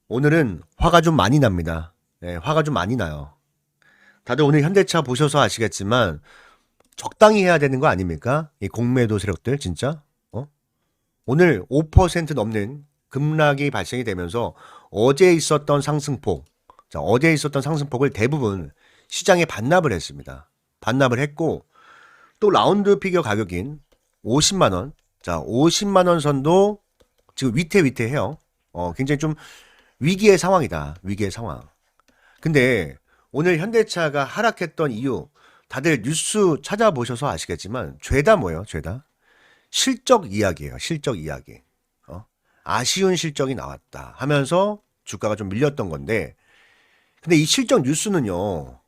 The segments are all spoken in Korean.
오늘은 화가 좀 많이 납니다. 네, 화가 좀 많이 나요. 다들 오늘 현대차 보셔서 아시겠지만 적당히 해야 되는 거 아닙니까? 이 공매도 세력들 진짜. 오늘 5% 넘는 급락이 발생이 되면서 어제 있었던 상승폭, 어제 있었던 상승폭을 대부분 시장에 반납을 했습니다. 반납을 했고 또 라운드 피겨 가격인 50만 원, 50만 원 선도 지금 위태위태해요. 굉장히 좀 위기의 상황이다. 위기의 상황. 근데 오늘 현대차가 하락했던 이유 다들 뉴스 찾아보셔서 아시겠지만 죄다 뭐예요? 죄다 실적 이야기예요. 실적 이야기. 아쉬운 실적이 나왔다 하면서 주가가 좀 밀렸던 건데 근데 이 실적 뉴스는요.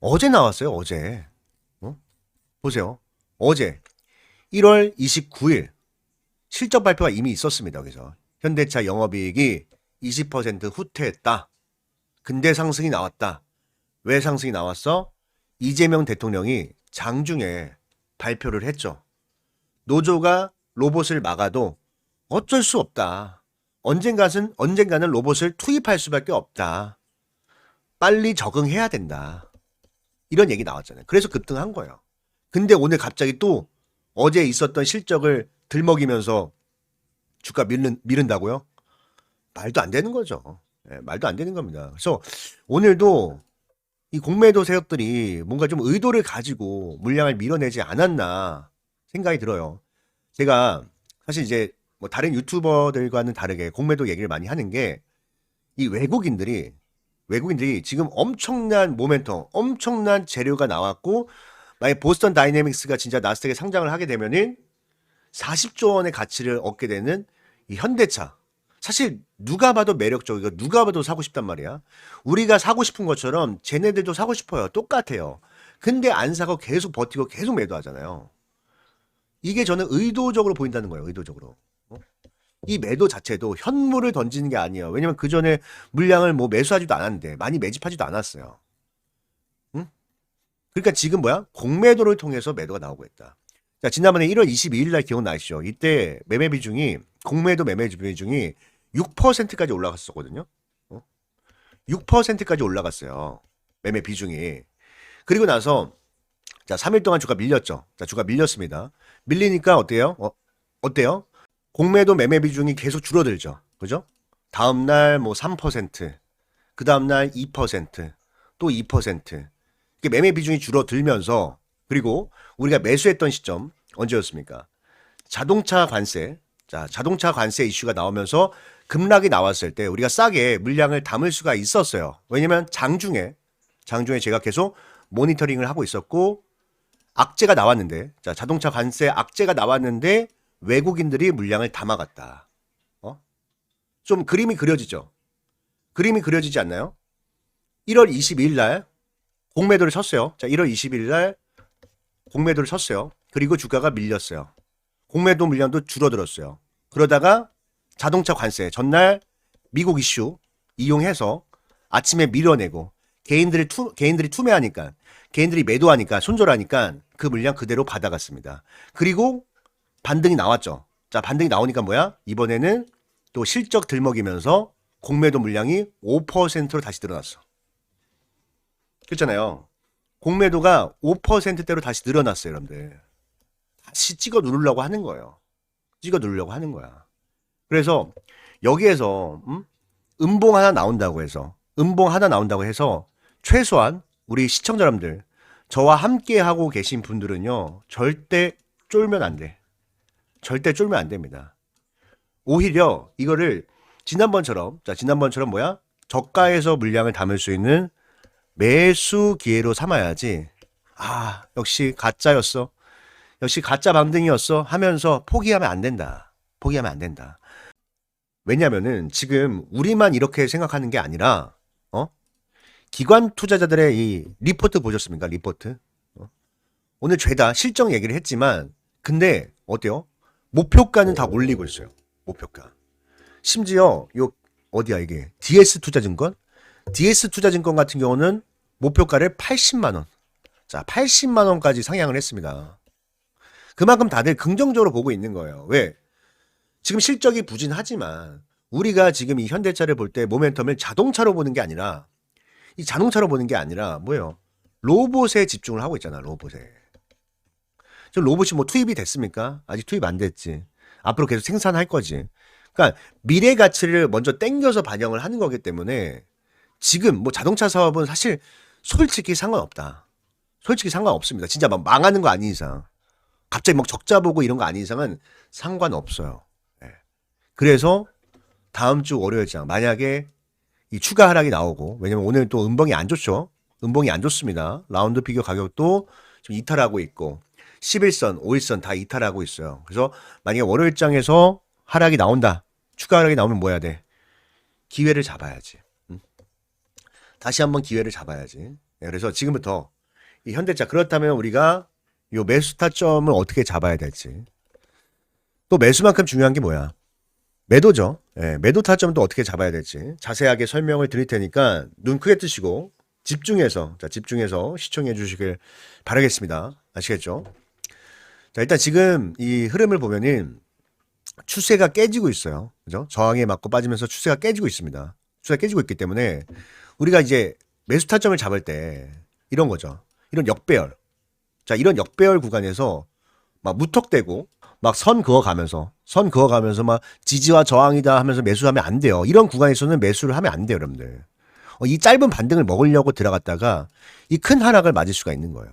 어제 나왔어요. 어제. 보세요. 어제 1월 29일 실적 발표가 이미 있었습니다. 그래서 현대차 영업이익이 20% 후퇴했다. 근데 상승이 나왔다. 왜 상승이 나왔어? 이재명 대통령이 장중에 발표를 했죠. 노조가 로봇을 막아도 어쩔 수 없다. 언젠가는 로봇을 투입할 수밖에 없다. 빨리 적응해야 된다. 이런 얘기 나왔잖아요. 그래서 급등한 거예요. 근데 오늘 갑자기 또 어제 있었던 실적을 들먹이면서 주가 미른다고요? 말도 안 되는 거죠. 말도 안 되는 겁니다. 그래서 오늘도 이 공매도 세력들이 뭔가 좀 의도를 가지고 물량을 밀어내지 않았나 생각이 들어요. 제가 사실 이제 뭐 다른 유튜버들과는 다르게 공매도 얘기를 많이 하는 게 이 외국인들이 지금 엄청난 모멘텀, 엄청난 재료가 나왔고 만약 보스턴 다이내믹스가 진짜 나스닥에 상장을 하게 되면은 40조 원의 가치를 얻게 되는 이 현대차. 사실 누가 봐도 매력적이고 누가 봐도 사고 싶단 말이야. 우리가 사고 싶은 것처럼 쟤네들도 사고 싶어요. 똑같아요. 근데 안 사고 계속 버티고 계속 매도하잖아요. 이게 저는 의도적으로 보인다는 거예요. 의도적으로. 이 매도 자체도 현물을 던지는 게 아니에요. 왜냐면 그 전에 물량을 뭐 매수하지도 않았는데 많이 매집하지도 않았어요. 응? 그러니까 지금 뭐야? 공매도를 통해서 매도가 나오고 있다. 자, 지난번에 1월 22일 날 기억나시죠? 이때 매매 비중이 공매도 매매 비중이 6%까지 올라갔었거든요. 6%까지 올라갔어요. 매매 비중이. 그리고 나서 자, 3일 동안 주가 밀렸죠. 자, 주가 밀렸습니다. 밀리니까 어때요? 어때요? 공매도 매매 비중이 계속 줄어들죠. 그죠? 다음 날 뭐 3%, 그 다음 날 2%, 또 2%. 이게 매매 비중이 줄어들면서 그리고 우리가 매수했던 시점 언제였습니까? 자동차 관세. 자, 자동차 관세 이슈가 나오면서 급락이 나왔을 때 우리가 싸게 물량을 담을 수가 있었어요. 왜냐면 장중에 제가 계속 모니터링을 하고 있었고 악재가 나왔는데 자, 자동차 관세 악재가 나왔는데 외국인들이 물량을 담아갔다. 좀 그림이 그려지죠? 그림이 그려지지 않나요? 1월 22일 날 공매도를 쳤어요. 자, 1월 22일 날 공매도를 쳤어요. 그리고 주가가 밀렸어요. 공매도 물량도 줄어들었어요. 그러다가 자동차 관세 전날 미국 이슈 이용해서 아침에 밀어내고 개인들이 투매하니까 개인들이 매도하니까 손절하니까 그 물량 그대로 받아갔습니다. 그리고 반등이 나왔죠. 자, 반등이 나오니까 뭐야? 이번에는 또 실적 들먹이면서 공매도 물량이 5%로 다시 늘어났어. 그렇잖아요. 공매도가 5%대로 다시 늘어났어요, 여러분들. 다시 찍어 누르려고 하는 거예요. 찍어 누르려고 하는 거야. 그래서 여기에서 음봉 하나 나온다고 해서 최소한 우리 시청자 여러분들 저와 함께 하고 계신 분들은요. 절대 쫄면 안 돼. 절대 쫄면 안 됩니다. 오히려 이거를 지난번처럼 뭐야? 저가에서 물량을 담을 수 있는 매수 기회로 삼아야지. 아, 역시 가짜였어. 역시 가짜 반등이었어 하면서 포기하면 안 된다. 포기하면 안 된다. 왜냐면은 지금 우리만 이렇게 생각하는 게 아니라 기관 투자자들의 이 리포트 보셨습니까? 리포트. 오늘 죄다 실적 얘기를 했지만 근데 어때요? 목표가는 다 올리고 있어요. 목표가. 심지어 요 어디야 이게? DS 투자증권 같은 경우는 목표가를 80만 원. 자, 80만 원까지 상향을 했습니다. 그만큼 다들 긍정적으로 보고 있는 거예요. 왜? 지금 실적이 부진하지만 우리가 지금 이 현대차를 볼 때 모멘텀을 자동차로 보는 게 아니라 이 자동차로 보는 게 아니라 뭐예요? 로봇에 집중을 하고 있잖아. 로봇에. 저 로봇이 뭐 투입이 됐습니까? 아직 투입 안 됐지. 앞으로 계속 생산할 거지. 그러니까 미래 가치를 먼저 땡겨서 반영을 하는 거기 때문에 지금 뭐 자동차 사업은 사실 솔직히 상관없다. 솔직히 상관없습니다. 진짜 막 망하는 거 아닌 이상. 갑자기 막 적자 보고 이런 거 아닌 이상은 상관없어요. 예. 그래서 다음 주 월요일장 만약에 이 추가 하락이 나오고, 왜냐면 오늘 또 음봉이 안 좋죠. 음봉이 안 좋습니다. 라운드 피겨 가격도 지금 이탈하고 있고 11선, 5일선 다 이탈하고 있어요. 그래서 만약에 월요일장에서 하락이 나온다. 추가 하락이 나오면 뭐 해야 돼? 기회를 잡아야지. 응? 다시 한번 기회를 잡아야지. 네, 그래서 지금부터 이 현대차, 그렇다면 우리가 요 매수 타점을 어떻게 잡아야 될지. 또 매수만큼 중요한 게 뭐야? 매도죠. 예, 매도 타점은 또 어떻게 잡아야 될지 자세하게 설명을 드릴 테니까 눈 크게 뜨시고 집중해서 시청해 주시길 바라겠습니다. 아시겠죠? 자, 일단 지금 이 흐름을 보면은 추세가 깨지고 있어요. 그죠? 저항에 맞고 빠지면서 추세가 깨지고 있습니다. 추세가 깨지고 있기 때문에 우리가 이제 매수 타점을 잡을 때 이런 거죠. 이런 역배열. 자, 이런 역배열 구간에서 막 무턱대고 막 선 그어가면서 막 지지와 저항이다 하면서 매수하면 안 돼요. 이런 구간에서는 매수를 하면 안 돼요, 여러분들. 이 짧은 반등을 먹으려고 들어갔다가 이 큰 하락을 맞을 수가 있는 거예요.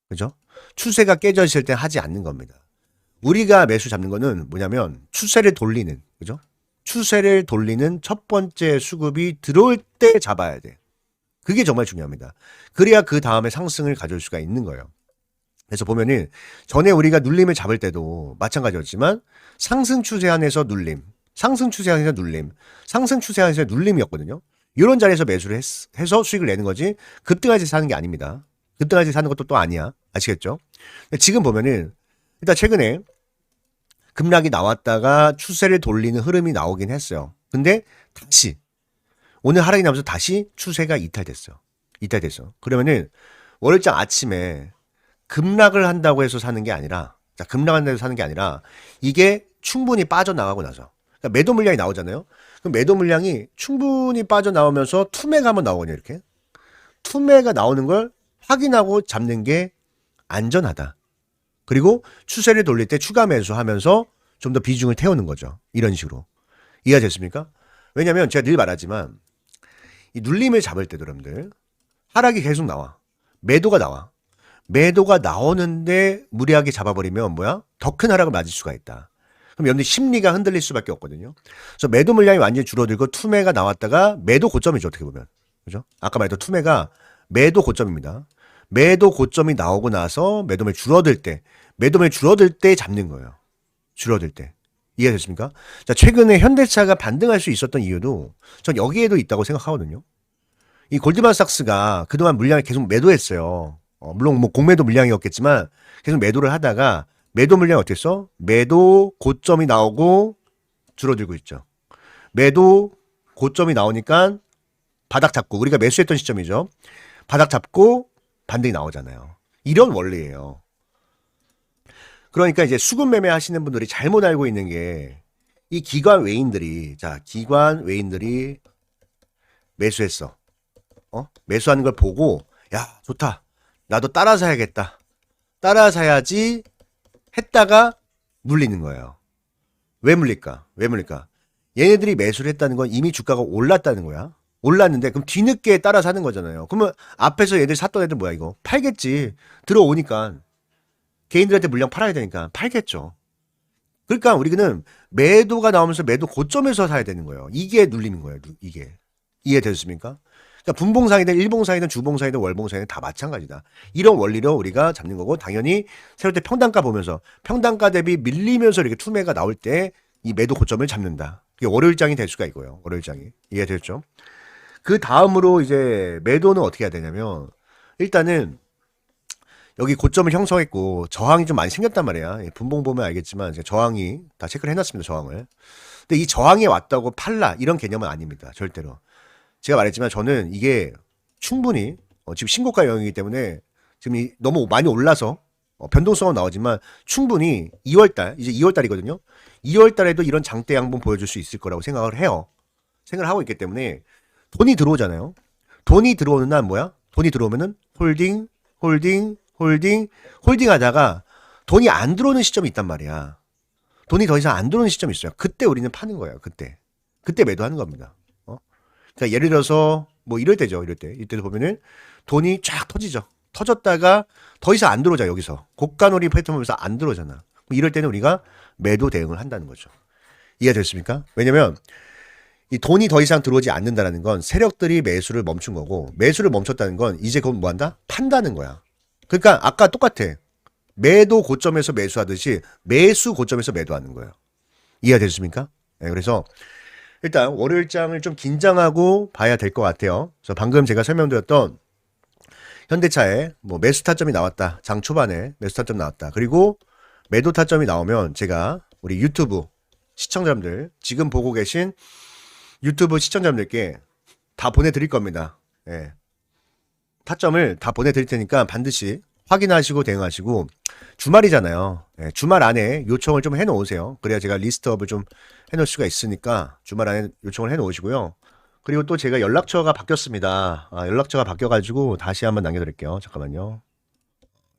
그죠? 추세가 깨져 있을 때 하지 않는 겁니다. 우리가 매수 잡는 거는 뭐냐면 추세를 돌리는, 그죠? 추세를 돌리는 첫 번째 수급이 들어올 때 잡아야 돼. 그게 정말 중요합니다. 그래야 그 다음에 상승을 가져올 수가 있는 거예요. 그래서 보면은 전에 우리가 눌림을 잡을 때도 마찬가지였지만 상승 추세 안에서 눌림, 상승 추세 안에서 눌림, 상승 추세 안에서 눌림이었거든요. 이런 자리에서 매수를 해서 수익을 내는 거지 급등할 때 사는 게 아닙니다. 급등할 때 사는 것도 또 아니야. 아시겠죠? 지금 보면은 일단 최근에 급락이 나왔다가 추세를 돌리는 흐름이 나오긴 했어요. 근데 다시 오늘 하락이 나면서 다시 추세가 이탈됐어. 그러면은 월요일장 아침에 급락을 한다고 해서 사는 게 아니라, 자, 급락한다고 해서 사는 게 아니라 이게 충분히 빠져나가고 나서, 그러니까 매도 물량이 나오잖아요. 그럼 매도 물량이 충분히 빠져나오면서 투매가 한번 나오거든요. 이렇게 투매가 나오는 걸 확인하고 잡는 게 안전하다. 그리고 추세를 돌릴 때 추가 매수하면서 좀 더 비중을 태우는 거죠. 이런 식으로. 이해가 됐습니까? 왜냐면 제가 늘 말하지만 이 눌림을 잡을 때도 여러분들 하락이 계속 나와. 매도가 나와. 매도가 나오는데 무리하게 잡아버리면 뭐야? 더 큰 하락을 맞을 수가 있다. 그럼 여러분들 심리가 흔들릴 수밖에 없거든요. 그래서 매도 물량이 완전히 줄어들고 투매가 나왔다가 매도 고점이죠. 어떻게 보면. 그죠? 아까 말했던 투매가 매도 고점입니다. 매도 고점이 나오고 나서 매도물 줄어들 때 잡는 거예요. 줄어들 때. 이해됐습니까? 자, 최근에 현대차가 반등할 수 있었던 이유도 전 여기에도 있다고 생각하거든요. 이 골드만삭스가 그동안 물량을 계속 매도했어요. 물론 뭐 공매도 물량이었겠지만 계속 매도를 하다가 매도 물량이 어땠어? 매도 고점이 나오고 줄어들고 있죠. 매도 고점이 나오니까 바닥 잡고, 우리가 매수했던 시점이죠. 바닥 잡고 반등이 나오잖아요. 이런 원리예요. 그러니까 이제 수급 매매 하시는 분들이 잘못 알고 있는 게 이 기관 외인들이 매수했어. 매수하는 걸 보고 야, 좋다. 나도 따라 사야겠다. 따라 사야지 했다가 물리는 거예요. 왜 물릴까? 얘네들이 매수를 했다는 건 이미 주가가 올랐다는 거야. 올랐는데 그럼 뒤늦게 따라 사는 거잖아요. 그러면 앞에서 얘들 샀던 애들 뭐야 이거? 팔겠지. 들어오니까 개인들한테 물량 팔아야 되니까 팔겠죠. 그러니까 우리는 매도가 나오면서 매도 고점에서 사야 되는 거예요. 이게 눌리는 거예요. 이게. 이해되셨습니까? 그러니까 분봉상이든 일봉상이든 주봉상이든 월봉상이든 다 마찬가지다. 이런 원리로 우리가 잡는 거고, 당연히 새로 때 평단가 보면서 평단가 대비 밀리면서 이렇게 투매가 나올 때 이 매도 고점을 잡는다. 그게 월요일장이 될 수가 있고요. 월요일장이. 이해되셨죠? 그 다음으로 이제 매도는 어떻게 해야 되냐면 일단은 여기 고점을 형성했고 저항이 좀 많이 생겼단 말이야. 분봉 보면 알겠지만 저항이 다 체크를 해놨습니다. 저항을. 근데 이 저항에 왔다고 팔라 이런 개념은 아닙니다. 절대로. 제가 말했지만 저는 이게 충분히 지금 신고가 영역이기 때문에 지금 너무 많이 올라서 변동성은 나오지만 충분히 2월달, 이제 2월달이거든요. 2월달에도 이런 장대 양봉 보여줄 수 있을 거라고 생각을 해요. 생각을 하고 있기 때문에 돈이 들어오잖아요. 돈이 들어오는 날 뭐야? 돈이 들어오면은 홀딩, 홀딩, 홀딩, 홀딩 하다가 돈이 안 들어오는 시점이 있단 말이야. 돈이 더 이상 안 들어오는 시점이 있어요. 그때 우리는 파는 거예요. 그때 매도하는 겁니다. 그러니까 예를 들어서 뭐 이럴 때죠. 이때도 보면은 돈이 쫙 터지죠. 터졌다가 더 이상 안 들어오자 여기서 고가놀이 패턴 보면서 안 들어오잖아. 이럴 때는 우리가 매도 대응을 한다는 거죠. 이해됐습니까? 왜냐면 이 돈이 더 이상 들어오지 않는다라는 건 세력들이 매수를 멈춘 거고 매수를 멈췄다는 건 이제 그건 뭐 한다? 판다는 거야. 그러니까 아까 똑같아. 매도 고점에서 매수하듯이 매수 고점에서 매도하는 거예요. 이해가 되셨습니까? 네, 그래서 일단 월요일장을 좀 긴장하고 봐야 될 것 같아요. 그래서 방금 제가 설명드렸던 현대차에 뭐 매수 타점이 나왔다. 장 초반에 매수 타점 나왔다. 그리고 매도 타점이 나오면 제가 우리 유튜브 시청자분들 지금 보고 계신 유튜브 시청자분들께 다 보내드릴 겁니다. 예. 타점을 다 보내드릴 테니까 반드시 확인하시고 대응하시고 주말이잖아요. 예, 주말 안에 요청을 좀 해놓으세요. 그래야 제가 리스트업을 좀 해놓을 수가 있으니까 주말 안에 요청을 해놓으시고요. 그리고 또 제가 연락처가 바뀌었습니다. 연락처가 바뀌어가지고 다시 한번 남겨드릴게요. 잠깐만요.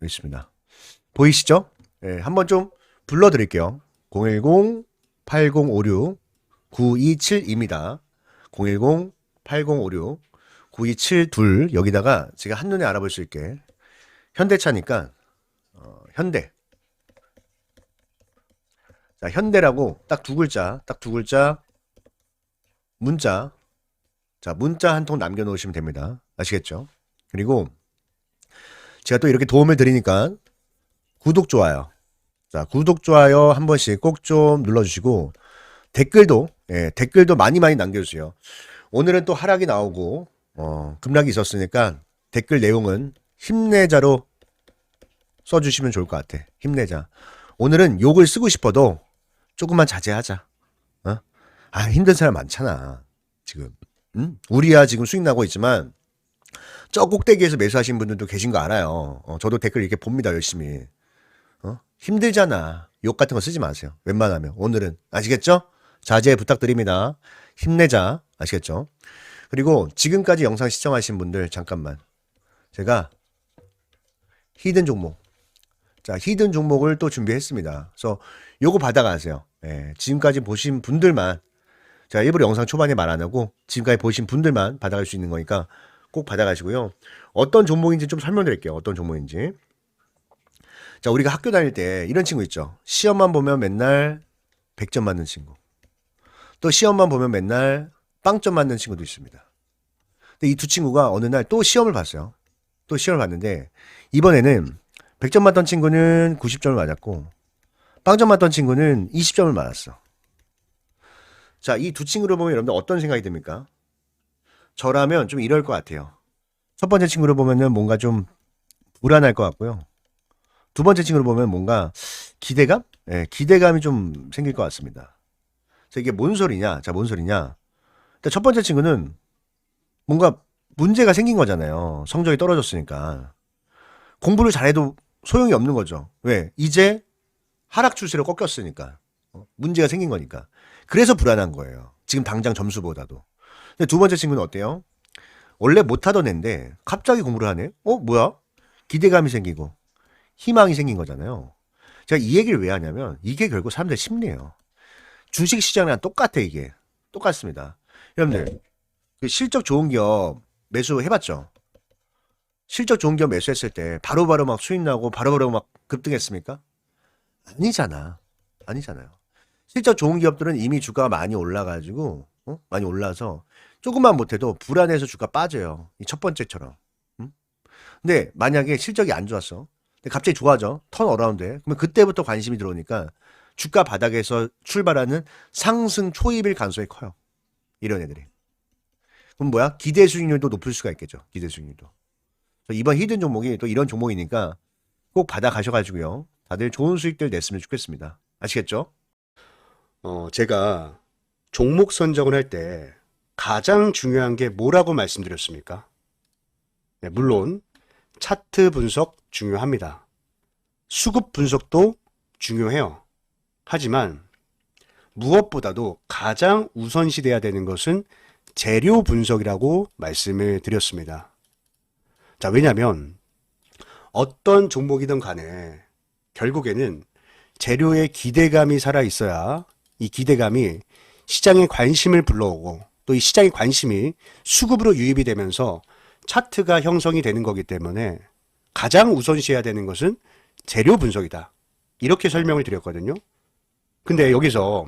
여기 있습니다. 보이시죠? 예, 한번 좀 불러드릴게요. 010-8056-9272입니다. 010-8056-9272 여기다가 제가 한눈에 알아볼 수 있게 현대차니까 현대. 자, 현대라고 딱 두 글자 문자. 자, 문자 한 통 남겨놓으시면 됩니다. 아시겠죠? 그리고 제가 또 이렇게 도움을 드리니까 구독, 좋아요. 자, 구독, 좋아요 한 번씩 꼭 좀 눌러주시고 댓글도 댓글도 많이 남겨주세요. 오늘은 또 하락이 나오고 급락이 있었으니까 댓글 내용은 힘내자로 써주시면 좋을 것 같아. 힘내자. 오늘은 욕을 쓰고 싶어도 조금만 자제하자. 힘든 사람 많잖아. 지금. 우리야 지금 수익 나고 있지만 저 꼭대기에서 매수하신 분들도 계신 거 알아요. 저도 댓글 이렇게 봅니다. 열심히. 힘들잖아. 욕 같은 거 쓰지 마세요. 웬만하면. 오늘은. 아시겠죠? 자제 부탁드립니다. 힘내자. 아시겠죠? 그리고 지금까지 영상 시청하신 분들 잠깐만. 제가 히든 종목. 자, 히든 종목을 또 준비했습니다. 그래서 요거 받아가세요. 예, 지금까지 보신 분들만 제가 일부러 영상 초반에 말 안 하고 지금까지 보신 분들만 받아갈 수 있는 거니까 꼭 받아가시고요. 어떤 종목인지 좀 설명드릴게요. 어떤 종목인지. 자, 우리가 학교 다닐 때 이런 친구 있죠. 시험만 보면 맨날 100점 맞는 친구. 또 시험만 보면 맨날 빵점 맞는 친구도 있습니다. 근데 이 두 친구가 어느 날 또 시험을 봤어요. 또 시험을 봤는데 이번에는 100점 맞던 친구는 90점을 맞았고 빵점 맞던 친구는 20점을 맞았어. 자, 이 두 친구를 보면 여러분들 어떤 생각이 듭니까? 저라면 좀 이럴 것 같아요. 첫 번째 친구를 보면은 뭔가 좀 불안할 것 같고요. 두 번째 친구를 보면 뭔가 기대감? 예, 기대감이 좀 생길 것 같습니다. 그래서 이게 뭔 소리냐? 자, 뭔 소리냐? 첫 번째 친구는 뭔가 문제가 생긴 거잖아요. 성적이 떨어졌으니까. 공부를 잘해도 소용이 없는 거죠. 왜? 이제 하락 추세로 꺾였으니까. 문제가 생긴 거니까. 그래서 불안한 거예요. 지금 당장 점수보다도. 근데 두 번째 친구는 어때요? 원래 못하던 애인데 갑자기 공부를 하네? 뭐야? 기대감이 생기고 희망이 생긴 거잖아요. 제가 이 얘기를 왜 하냐면 이게 결국 사람들의 심리예요. 주식시장이랑 똑같아 이게. 똑같습니다. 여러분들 그 실적 좋은 기업 매수해봤죠? 실적 좋은 기업 매수했을 때 바로바로 막 수익 나고 바로바로 막 급등했습니까? 아니잖아요. 실적 좋은 기업들은 이미 주가가 많이 올라가지고 많이 올라서 조금만 못해도 불안해서 주가 빠져요. 이 첫 번째처럼. 근데 만약에 실적이 안 좋았어. 근데 갑자기 좋아져. 턴 어라운드에. 그러면 그때부터 관심이 들어오니까 주가 바닥에서 출발하는 상승 초입일 가능성이 커요. 이런 애들이. 그럼 뭐야? 기대 수익률도 높을 수가 있겠죠. 기대 수익률도. 이번 히든 종목이 또 이런 종목이니까 꼭 받아 가셔가지고요. 다들 좋은 수익들 냈으면 좋겠습니다. 아시겠죠? 제가 종목 선정을 할 때 가장 중요한 게 뭐라고 말씀드렸습니까? 네, 물론 차트 분석 중요합니다. 수급 분석도 중요해요. 하지만 무엇보다도 가장 우선시돼야 되는 것은 재료 분석이라고 말씀을 드렸습니다. 자, 왜냐하면 어떤 종목이든 간에 결국에는 재료에 기대감이 살아 있어야 이 기대감이 시장의 관심을 불러오고 또 이 시장의 관심이 수급으로 유입이 되면서 차트가 형성이 되는 거기 때문에 가장 우선시해야 되는 것은 재료 분석이다. 이렇게 설명을 드렸거든요. 근데 여기서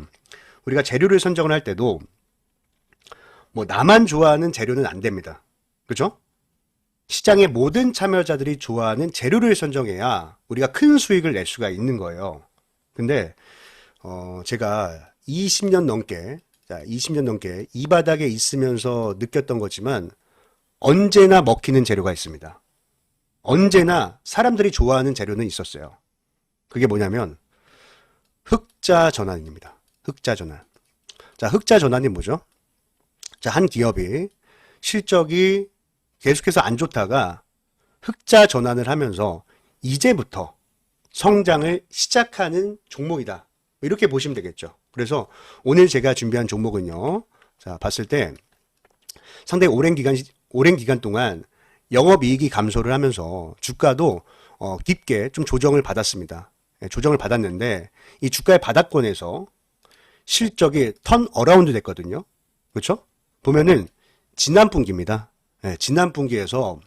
우리가 재료를 선정을 할 때도 뭐 나만 좋아하는 재료는 안 됩니다. 그죠? 시장의 모든 참여자들이 좋아하는 재료를 선정해야 우리가 큰 수익을 낼 수가 있는 거예요. 근데 제가 20년 넘게 이 바닥에 있으면서 느꼈던 거지만 언제나 먹히는 재료가 있습니다. 언제나 사람들이 좋아하는 재료는 있었어요. 그게 뭐냐면 흑자 전환입니다. 흑자 전환. 자, 흑자 전환이 뭐죠? 자, 한 기업이 실적이 계속해서 안 좋다가 흑자 전환을 하면서 이제부터 성장을 시작하는 종목이다. 이렇게 보시면 되겠죠. 그래서 오늘 제가 준비한 종목은요. 자, 봤을 때 상당히 오랜 기간 동안 영업이익이 감소를 하면서 주가도 깊게 좀 조정을 받았습니다. 조정을 받았는데 이 주가의 바닥권에서 실적이 턴 어라운드 됐거든요. 그렇죠? 보면은 지난 분기입니다. 지난 분기에서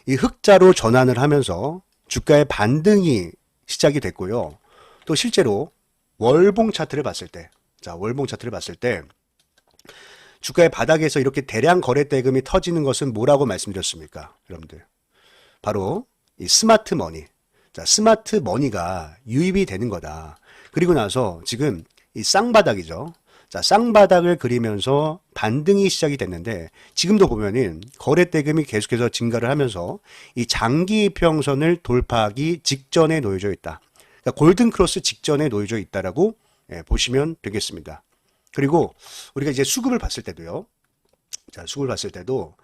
이 흑자로 전환을 하면서 주가의 반등이 시작이 됐고요. 또 실제로 월봉 차트를 봤을 때, 자, 월봉 차트를 봤을 때 주가의 바닥에서 이렇게 대량 거래 대금이 터지는 것은 뭐라고 말씀드렸습니까? 여러분들. 바로 이 스마트 머니. 자, 스마트 머니가 유입이 되는 거다. 그리고 나서 지금 이 쌍바닥이죠. 자, 쌍바닥을 그리면서 반등이 시작이 됐는데 지금도 보면은 거래 대금이 계속해서 증가를 하면서 이 장기 이평선을 돌파하기 직전에 놓여져 있다. 그러니까 골든 크로스 직전에 놓여져 있다라고 보시면 되겠습니다. 그리고 우리가 이제 수급을 봤을 때도요. 자, 수급을 봤을 때도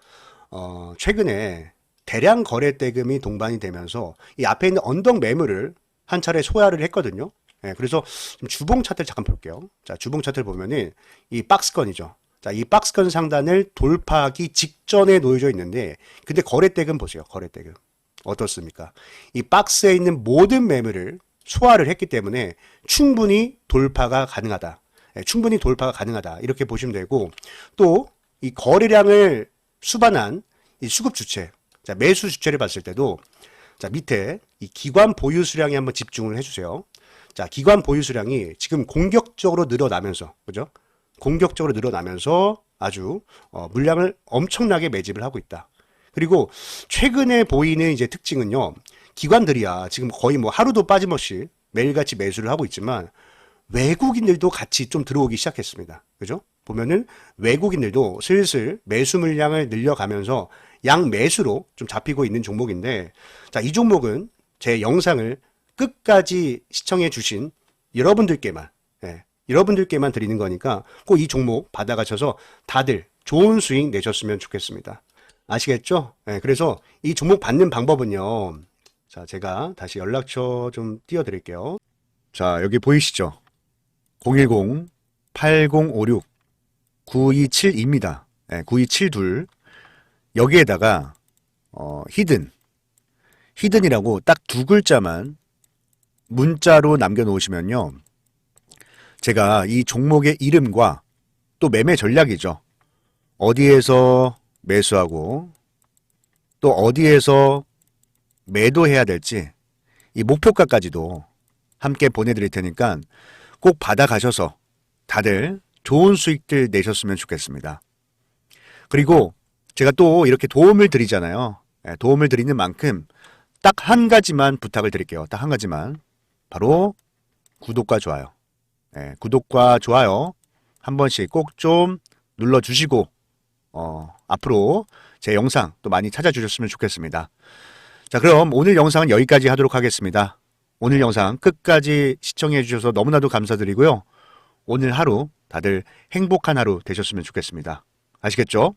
최근에 대량 거래 대금이 동반이 되면서 이 앞에 있는 언덕 매물을 한 차례 소화를 했거든요. 그래서 좀 주봉 차트를 잠깐 볼게요. 자, 주봉 차트를 보면은 이 박스권이죠. 자, 이 박스권 상단을 돌파하기 직전에 놓여져 있는데, 근데 거래 대금 보세요. 거래 대금. 어떻습니까? 이 박스에 있는 모든 매물을 소화를 했기 때문에 충분히 돌파가 가능하다. 충분히 돌파가 가능하다. 이렇게 보시면 되고, 또 이 거래량을 수반한 이 수급 주체, 자, 매수 주체를 봤을 때도, 자, 밑에 이 기관 보유 수량에 한번 집중을 해주세요. 자, 기관 보유 수량이 지금 공격적으로 늘어나면서, 그죠? 공격적으로 늘어나면서 아주 물량을 엄청나게 매집을 하고 있다. 그리고 최근에 보이는 이제 특징은요, 기관들이야 지금 거의 뭐 하루도 빠짐없이 매일같이 매수를 하고 있지만 외국인들도 같이 좀 들어오기 시작했습니다. 그죠? 보면은 외국인들도 슬슬 매수 물량을 늘려가면서 양매수로 좀 잡히고 있는 종목인데, 자, 이 종목은 제 영상을 끝까지 시청해 주신 여러분들께만, 여러분들께만 드리는 거니까 꼭 이 종목 받아가셔서 다들 좋은 수익 내셨으면 좋겠습니다. 아시겠죠? 그래서 이 종목 받는 방법은요. 자, 제가 다시 연락처 좀 띄워드릴게요. 자, 여기 보이시죠? 010-8056-9272입니다. 9272. 여기에다가 히든이라고 딱 두 글자만 문자로 남겨놓으시면요. 제가 이 종목의 이름과 또 매매 전략이죠. 어디에서 매수하고 또 어디에서 매도해야 될지 이 목표가까지도 함께 보내드릴 테니까 꼭 받아가셔서 다들 좋은 수익들 내셨으면 좋겠습니다. 그리고 제가 또 이렇게 도움을 드리잖아요. 도움을 드리는 만큼 딱 한 가지만 부탁을 드릴게요. 딱 한 가지만. 바로 구독과 좋아요. 구독과 좋아요 한 번씩 꼭 좀 눌러주시고 앞으로 제 영상 또 많이 찾아주셨으면 좋겠습니다. 자, 그럼 오늘 영상은 여기까지 하도록 하겠습니다. 오늘 영상 끝까지 시청해 주셔서 너무나도 감사드리고요. 오늘 하루 다들 행복한 하루 되셨으면 좋겠습니다. 아시겠죠?